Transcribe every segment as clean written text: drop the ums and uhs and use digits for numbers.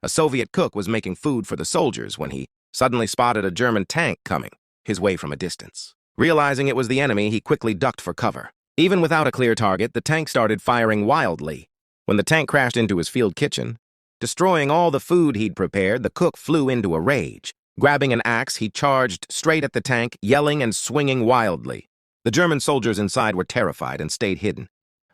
A Soviet cook was making food for the soldiers when he suddenly spotted a German tank coming his way from a distance. Realizing it was the enemy, he quickly ducked for cover. Even without a clear target, the tank started firing wildly. When the tank crashed into his field kitchen, destroying all the food he'd prepared, the cook flew into a rage. Grabbing an axe, he charged straight at the tank, yelling and swinging wildly. The German soldiers inside were terrified and stayed hidden,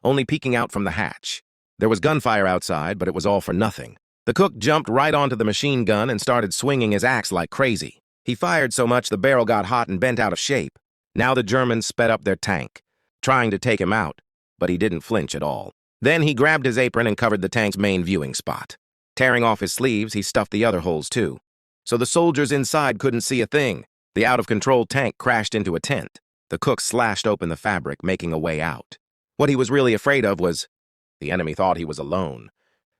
only peeking out from the hatch. There was gunfire outside, but it was all for nothing. The cook jumped right onto the machine gun and started swinging his axe like crazy. He fired so much the barrel got hot and bent out of shape. Now the Germans sped up their tank, trying to take him out, but he didn't flinch at all. Then he grabbed his apron and covered the tank's main viewing spot. Tearing off his sleeves, he stuffed the other holes too, so the soldiers inside couldn't see a thing. The out-of-control tank crashed into a tent. The cook slashed open the fabric, making a way out. What he was really afraid of was the enemy thought he was alone.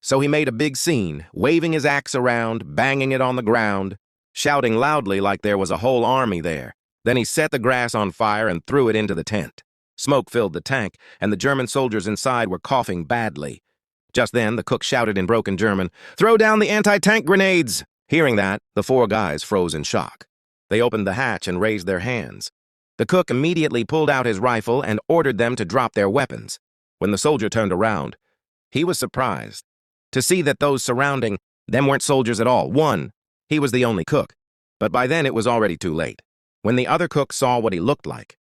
So he made a big scene, waving his axe around, banging it on the ground, shouting loudly like there was a whole army there. Then he set the grass on fire and threw it into the tent. Smoke filled the tank, and the German soldiers inside were coughing badly. Just then, the cook shouted in broken German, "Throw down the anti-tank grenades!" Hearing that, the four guys froze in shock. They opened the hatch and raised their hands. The cook immediately pulled out his rifle and ordered them to drop their weapons. When the soldier turned around, he was surprised to see that those surrounding them weren't soldiers at all. One, he was the only cook, but by then it was already too late. When the other cook saw what he looked like,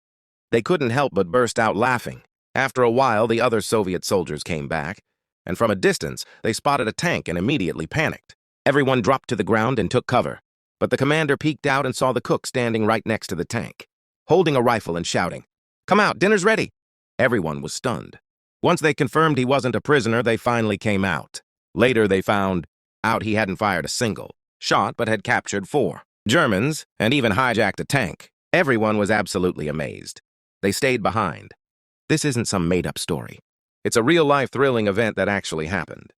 they couldn't help but burst out laughing. After a while, the other Soviet soldiers came back, and from a distance, they spotted a tank and immediately panicked. Everyone dropped to the ground and took cover, but the commander peeked out and saw the cook standing right next to the tank, holding a rifle and shouting, "Come out, dinner's ready!" Everyone was stunned. Once they confirmed he wasn't a prisoner, they finally came out. Later, they found out he hadn't fired a single shot but had captured 4 Germans and even hijacked a tank. Everyone was absolutely amazed. They stayed behind. This isn't some made-up story. It's a real-life thrilling event that actually happened.